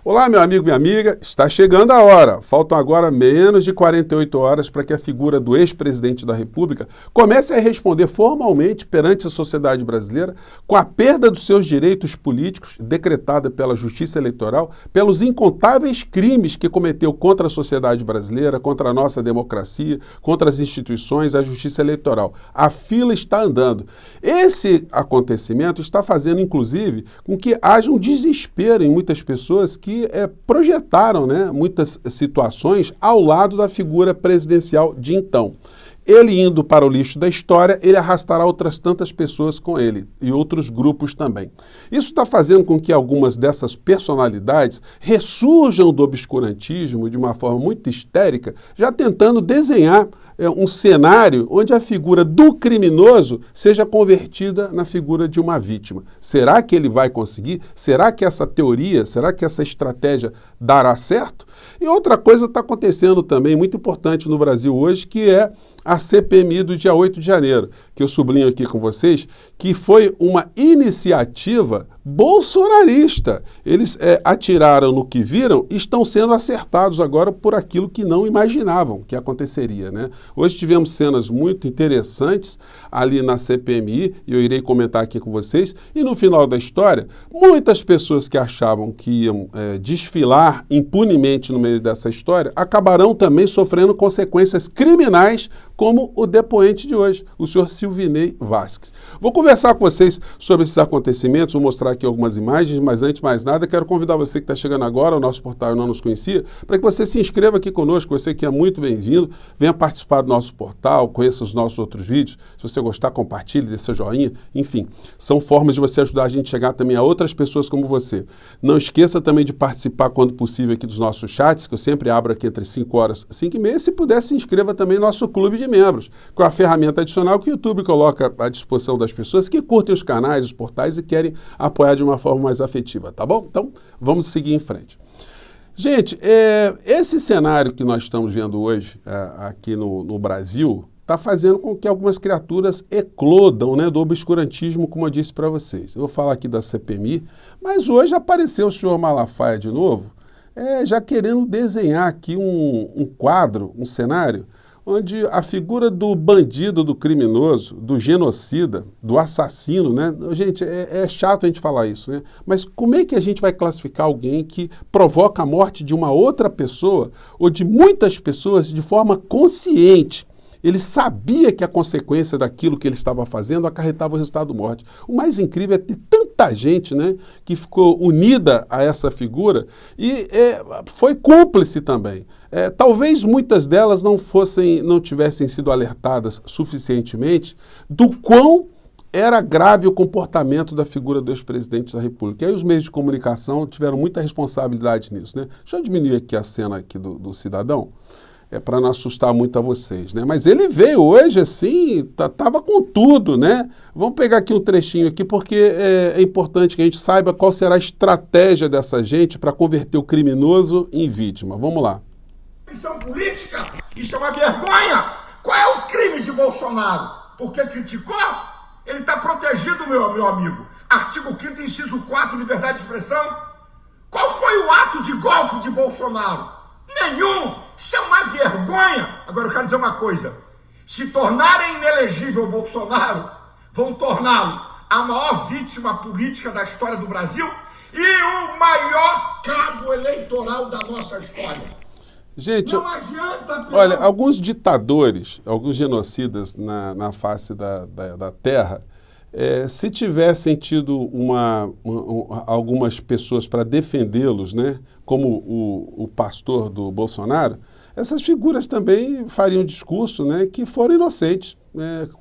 Olá, meu amigo, minha amiga, está chegando a hora. Faltam agora menos de 48 horas para que a figura do ex-presidente da República comece a responder formalmente perante a sociedade brasileira com a perda dos seus direitos políticos decretada pela Justiça Eleitoral, pelos incontáveis crimes que cometeu contra a sociedade brasileira, contra a nossa democracia, contra as instituições, a Justiça Eleitoral. A fila está andando. Esse acontecimento está fazendo, inclusive, com que haja um desespero em muitas pessoas que projetaram, muitas situações ao lado da figura presidencial de então. Ele indo para o lixo da história, ele arrastará outras tantas pessoas com ele e outros grupos também. Isso está fazendo com que algumas dessas personalidades ressurjam do obscurantismo de uma forma muito histérica, já tentando desenhar um cenário onde a figura do criminoso seja convertida na figura de uma vítima. Será que ele vai conseguir? Será que essa teoria, será que essa estratégia dará certo? E outra coisa está acontecendo também, muito importante no Brasil hoje, que é a CPMI do dia 8 de janeiro, que eu sublinho aqui com vocês, que foi uma iniciativa bolsonarista. Eles atiraram no que viram e estão sendo acertados agora por aquilo que não imaginavam que aconteceria, Hoje tivemos cenas muito interessantes ali na CPMI, e eu irei comentar aqui com vocês, e no final da história, muitas pessoas que achavam que iam desfilar impunemente no meio dessa história, acabarão também sofrendo consequências criminais, como o depoente de hoje, o senhor Silvinei Vasquez. Vou conversar com vocês sobre esses acontecimentos, vou mostrar aqui algumas imagens, mas antes de mais nada, quero convidar você que está chegando agora ao nosso portal e não nos conhecia, para que você se inscreva aqui conosco, você que é muito bem-vindo, venha participar do nosso portal, conheça os nossos outros vídeos, se você gostar, compartilhe, dê seu joinha, enfim, são formas de você ajudar a gente a chegar também a outras pessoas como você. Não esqueça também de participar, quando possível, aqui dos nossos chats, que eu sempre abro aqui entre 5 horas e 5 e meia, se puder, se inscreva também no nosso clube de membros, com a ferramenta adicional que o YouTube coloca à disposição das pessoas que curtem os canais, os portais e querem apoiar de uma forma mais afetiva, tá bom? Então, vamos seguir em frente. Gente, esse cenário que nós estamos vendo hoje aqui no Brasil está fazendo com que algumas criaturas eclodam do obscurantismo, como eu disse para vocês. Eu vou falar aqui da CPMI, mas hoje apareceu o senhor Malafaia de novo, já querendo desenhar aqui um quadro, um cenário, onde a figura do bandido, do criminoso, do genocida, do assassino, Gente, é chato a gente falar isso, Mas como é que a gente vai classificar alguém que provoca a morte de uma outra pessoa ou de muitas pessoas de forma consciente? Ele sabia que a consequência daquilo que ele estava fazendo acarretava o resultado da morte. O mais incrível é ter tanta gente que ficou unida a essa figura e foi cúmplice também. Talvez muitas delas não tivessem sido alertadas suficientemente do quão era grave o comportamento da figura do ex-presidente da República. E aí os meios de comunicação tiveram muita responsabilidade nisso. Deixa eu diminuir aqui a cena aqui do cidadão. Para não assustar muito a vocês, Mas ele veio hoje assim, estava com tudo, Vamos pegar aqui um trechinho aqui, porque é importante que a gente saiba qual será a estratégia dessa gente para converter o criminoso em vítima. Vamos lá. Isso é política? Isso é uma vergonha! Qual é o crime de Bolsonaro? Porque criticou? Ele está protegido, meu amigo. Artigo 5º, inciso 4, liberdade de expressão. Qual foi o ato de golpe de Bolsonaro? Nenhum! Isso é uma vergonha! Agora eu quero dizer uma coisa. Se tornarem inelegível o Bolsonaro, vão torná-lo a maior vítima política da história do Brasil e o maior cabo eleitoral da nossa história. Gente, não adianta... Olha, alguns ditadores, alguns genocidas na face da terra, se tivessem tido algumas pessoas para defendê-los, como o pastor do Bolsonaro, essas figuras também fariam discurso que foram inocentes.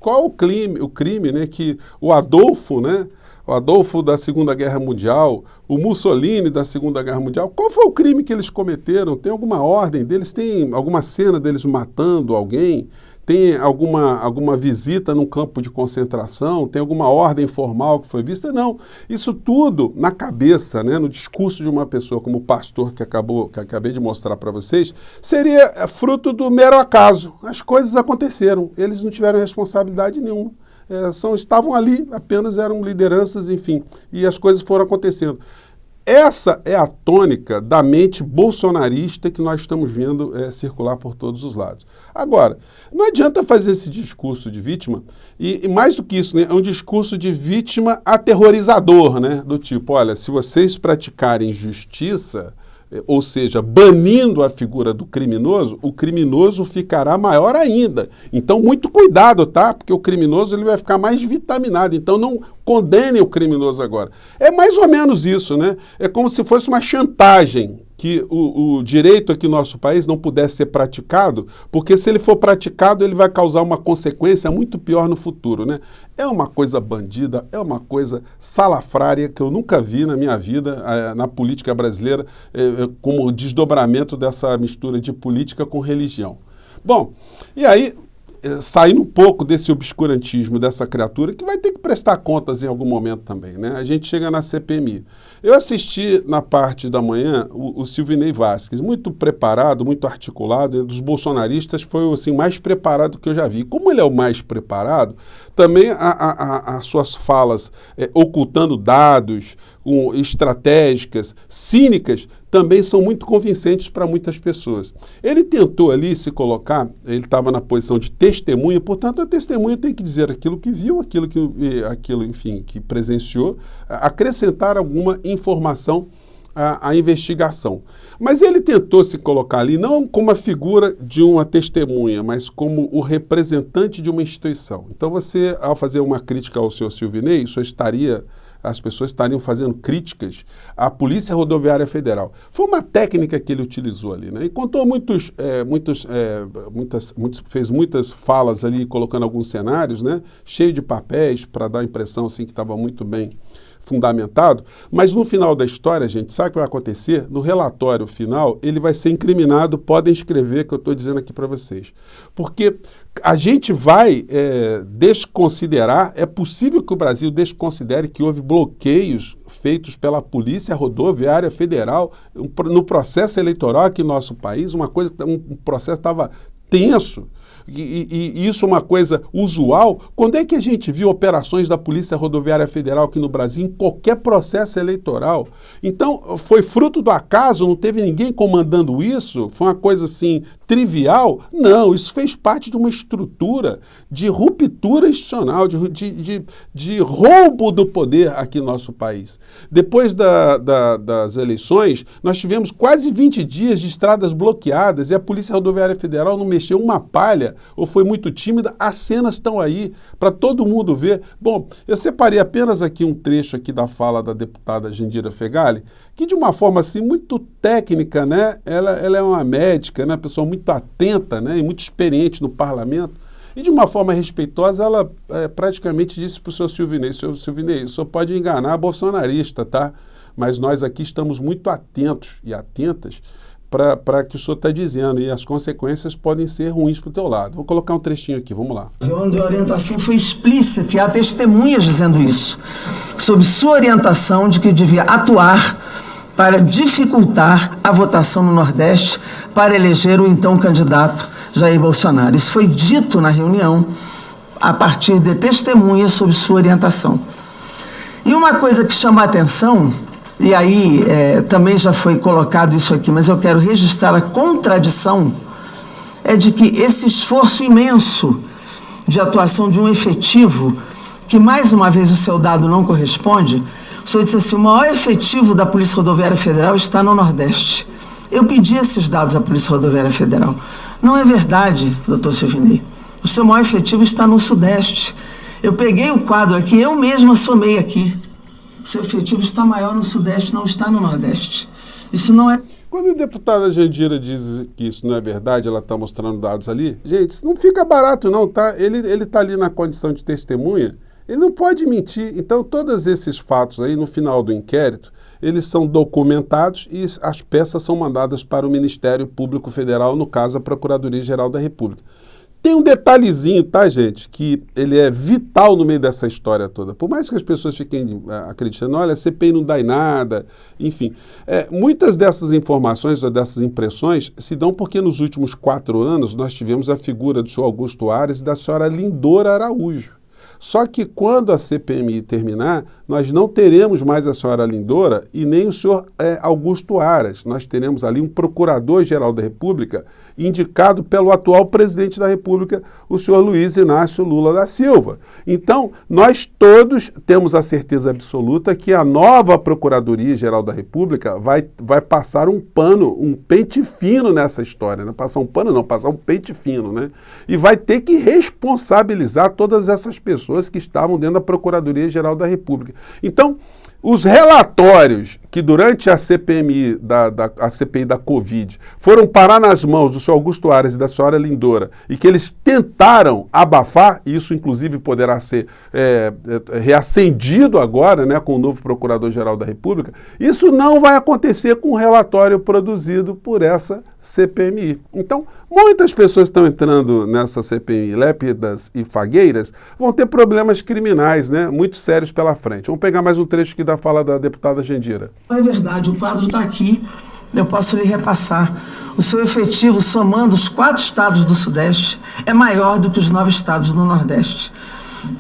Qual o crime que o Adolfo, o Adolfo da Segunda Guerra Mundial, o Mussolini da Segunda Guerra Mundial, qual foi o crime que eles cometeram? Tem alguma ordem deles? Tem alguma cena deles matando alguém? Tem alguma visita num campo de concentração? Tem alguma ordem formal que foi vista? Não. Isso tudo na cabeça, no discurso de uma pessoa como o pastor que acabei de mostrar para vocês, seria fruto do mero acaso. As coisas aconteceram. Eles não tiveram responsabilidade nenhuma. Estavam ali, apenas eram lideranças, enfim, e as coisas foram acontecendo. essa é a tônica da mente bolsonarista que nós estamos vendo circular por todos os lados. Agora, não adianta fazer esse discurso de vítima, e mais do que isso, né, é um discurso de vítima aterrorizador, né, do tipo, olha, se vocês praticarem justiça, ou seja, banindo a figura do criminoso, o criminoso ficará maior ainda. Então, muito cuidado, tá? Porque o criminoso ele vai ficar mais vitaminado. Então, não condenem o criminoso agora. É mais ou menos isso, né? É como se fosse uma chantagem que o direito aqui no nosso país não pudesse ser praticado, porque se ele for praticado, ele vai causar uma consequência muito pior no futuro, né? É uma coisa bandida, é uma coisa salafrária que eu nunca vi na minha vida, na política brasileira, como desdobramento dessa mistura de política com religião. Bom, e aí, saindo um pouco desse obscurantismo dessa criatura, que vai ter que prestar contas em algum momento também, né? A gente chega na CPMI. Eu assisti na parte da manhã o Silvinei Vasquez, muito preparado, muito articulado, dos bolsonaristas foi o assim, mais preparado que eu já vi. Como ele é o mais preparado, também as suas falas ocultando dados, estratégicas, cínicas, também são muito convincentes para muitas pessoas. Ele tentou ali se colocar, ele estava na posição de testemunha, portanto a testemunha tem que dizer aquilo que viu, aquilo enfim, que presenciou, acrescentar alguma informação à investigação. Mas ele tentou se colocar ali não como a figura de uma testemunha, mas como o representante de uma instituição. Então você, ao fazer uma crítica ao senhor Silvinei, as pessoas estariam fazendo críticas à Polícia Rodoviária Federal. Foi uma técnica que ele utilizou ali, né? E contou fez muitas falas ali, colocando alguns cenários, né? Cheio de papéis, para dar a impressão assim, que estava muito bem fundamentado, mas no final da história, gente, sabe o que vai acontecer? No relatório final, ele vai ser incriminado, podem escrever que eu estou dizendo aqui para vocês. Porque a gente vai desconsiderar, é possível que o Brasil desconsidere que houve bloqueios feitos pela Polícia Rodoviária Federal no processo eleitoral aqui no nosso país, um processo estava tenso. E isso é uma coisa usual. Quando é que a gente viu operações da Polícia Rodoviária Federal aqui no Brasil em qualquer processo eleitoral? Então, foi fruto do acaso? Não teve ninguém comandando isso? Foi uma coisa assim trivial? Não, isso fez parte de uma estrutura de ruptura institucional, de roubo do poder aqui no nosso país. Depois das eleições, nós tivemos quase 20 dias de estradas bloqueadas e a Polícia Rodoviária Federal não mexeu uma palha ou foi muito tímida. As cenas estão aí para todo mundo ver. Bom, eu separei apenas aqui um trecho aqui da fala da deputada Jandira Fegali, que de uma forma assim muito técnica, né? Ela é uma médica, né? Uma pessoa muito atenta, né? E muito experiente no parlamento. E de uma forma respeitosa, ela praticamente disse para o senhor Silvinei, senhor Silvinei, o senhor pode enganar bolsonarista, tá? Mas nós aqui estamos muito atentos e atentas para que o senhor está dizendo, e as consequências podem ser ruins para o teu lado. Vou colocar um trechinho aqui, vamos lá. Onde a orientação foi explícita, e há testemunhas dizendo isso, sob sua orientação de que devia atuar para dificultar a votação no Nordeste para eleger o então candidato Jair Bolsonaro. Isso foi dito na reunião a partir de testemunhas sob sua orientação. E uma coisa que chama a atenção, e aí também já foi colocado isso aqui, mas eu quero registrar a contradição, é de que esse esforço imenso de atuação de um efetivo, que mais uma vez o seu dado não corresponde, o senhor disse assim, o maior efetivo da Polícia Rodoviária Federal está no Nordeste. Eu pedi esses dados à Polícia Rodoviária Federal. Não é verdade, doutor Silvinei. O seu maior efetivo está no Sudeste. Eu peguei o quadro aqui, eu mesma somei aqui. O seu efetivo está maior no Sudeste, não está no Nordeste. Isso não é... Quando a deputada Jandira diz que isso não é verdade, ela está mostrando dados ali, gente, isso não fica barato não, tá? Ele está ali na condição de testemunha, ele não pode mentir. Então, todos esses fatos aí, no final do inquérito, eles são documentados e as peças são mandadas para o Ministério Público Federal, no caso, a Procuradoria-Geral da República. Tem um detalhezinho, tá, gente, que ele é vital no meio dessa história toda. Por mais que as pessoas fiquem acreditando, olha, a CPI não dá em nada, enfim. Muitas dessas informações ou dessas impressões se dão porque nos últimos 4 anos nós tivemos a figura do senhor Augusto Aras e da senhora Lindora Araújo. Só que quando a CPMI terminar, nós não teremos mais a senhora Lindora e nem o senhor Augusto Aras. Nós teremos ali um procurador-geral da República indicado pelo atual presidente da República, o senhor Luiz Inácio Lula da Silva. Então, nós todos temos a certeza absoluta que a nova Procuradoria-Geral da República vai passar um pano, um pente fino nessa história, né? Passar um pano não, passar um pente fino, né? E vai ter que responsabilizar todas essas pessoas que estavam dentro da Procuradoria-Geral da República. Então, os relatórios que durante a CPMI, a CPI da Covid, foram parar nas mãos do senhor Augusto Aras e da senhora Lindora, e que eles tentaram abafar, isso inclusive poderá ser reacendido agora, né, com o novo Procurador-Geral da República, isso não vai acontecer com o relatório produzido por essa CPMI. Então, muitas pessoas estão entrando nessa CPMI, lépidas e fagueiras, vão ter problemas criminais, né, muito sérios pela frente. Vamos pegar mais um trecho aqui da fala da deputada Jandira. É verdade, o quadro está aqui, eu posso lhe repassar. O seu efetivo, somando os 4 estados do Sudeste, é maior do que os 9 estados do Nordeste.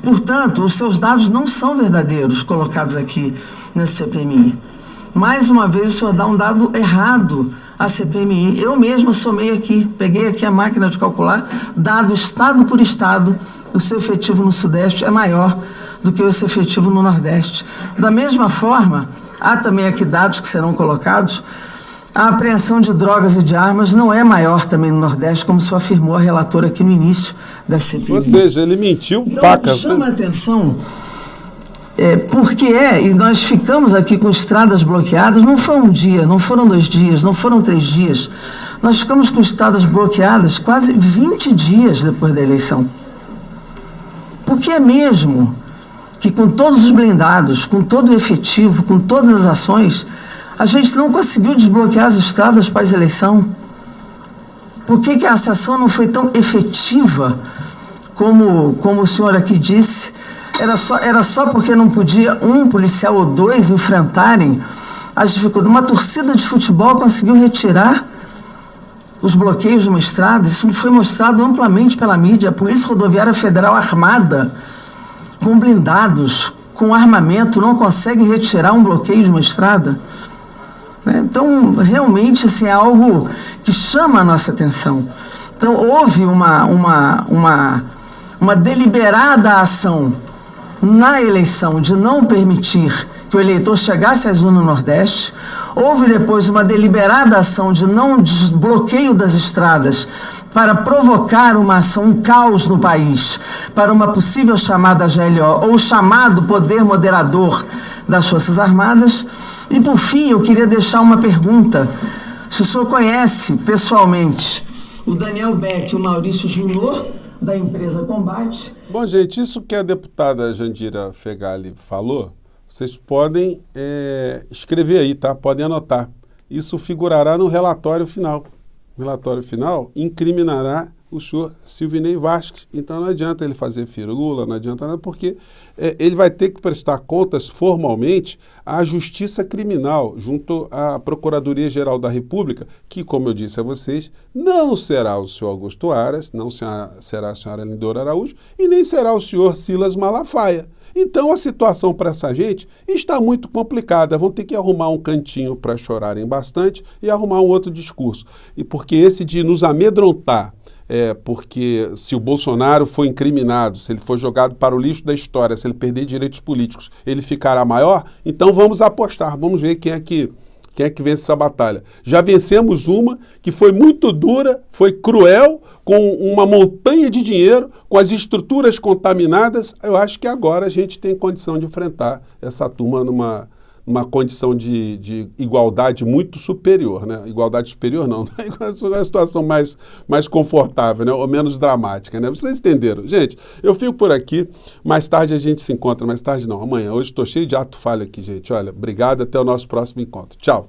Portanto, os seus dados não são verdadeiros colocados aqui nessa CPMI. Mais uma vez, o senhor dá um dado errado à CPMI. Eu mesma somei aqui, peguei aqui a máquina de calcular, dado estado por estado, o seu efetivo no Sudeste é maior do que o seu efetivo no Nordeste. Da mesma forma, há também aqui dados que serão colocados, a apreensão de drogas e de armas não é maior também no Nordeste, como o senhor afirmou a relatora aqui no início da CPMI. Ou seja, ele mentiu, então, pacas. Chama a atenção, porque e nós ficamos aqui com estradas bloqueadas, não foi um dia, não foram 2 dias, não foram 3 dias, nós ficamos com estradas bloqueadas quase 20 dias depois da eleição. Porque é mesmo que com todos os blindados, com todo o efetivo, com todas as ações, a gente não conseguiu desbloquear as estradas para a eleição. Por que a ação não foi tão efetiva como o senhor aqui disse? Era só porque não podia um policial ou 2 enfrentarem as dificuldades. Uma torcida de futebol conseguiu retirar os bloqueios de uma estrada. Isso foi mostrado amplamente pela mídia. A Polícia Rodoviária Federal armada, com blindados, com armamento, não consegue retirar um bloqueio de uma estrada. Então, realmente, assim, é algo que chama a nossa atenção. Então, houve uma deliberada ação na eleição de não permitir que o eleitor chegasse às urnas no Nordeste. Houve depois uma deliberada ação de não desbloqueio das estradas para provocar uma ação, um caos no país, para uma possível chamada GLO ou chamado poder moderador das Forças Armadas. E, por fim, eu queria deixar uma pergunta. Se o senhor conhece pessoalmente o Daniel Beck e o Maurício Junior, da empresa Combate. Bom, gente, isso que a deputada Jandira Fegali falou, vocês podem escrever aí, tá? Podem anotar. Isso figurará no relatório final. O relatório final incriminará o senhor Silvinei Vasquez. Então não adianta ele fazer firula, não adianta nada, porque ele vai ter que prestar contas formalmente à Justiça Criminal, junto à Procuradoria-Geral da República, que, como eu disse a vocês, não será o senhor Augusto Aras, não será a senhora Lindora Araújo e nem será o senhor Silas Malafaia. Então a situação para essa gente está muito complicada. Vão ter que arrumar um cantinho para chorarem bastante e arrumar um outro discurso. E porque esse de nos amedrontar, porque se o Bolsonaro for incriminado, se ele for jogado para o lixo da história, se ele perder direitos políticos, ele ficará maior, então vamos apostar, vamos ver quem é que vence essa batalha. Já vencemos uma que foi muito dura, foi cruel, com uma montanha de dinheiro, com as estruturas contaminadas. Eu acho que agora a gente tem condição de enfrentar essa turma numa condição de igualdade muito superior, né? Igualdade superior não, é uma situação mais confortável, né? Ou menos dramática, né? Vocês entenderam. Gente, eu fico por aqui, mais tarde a gente se encontra, mais tarde não, amanhã. Hoje estou cheio de ato falho aqui, gente. Olha, obrigado, até o nosso próximo encontro. Tchau.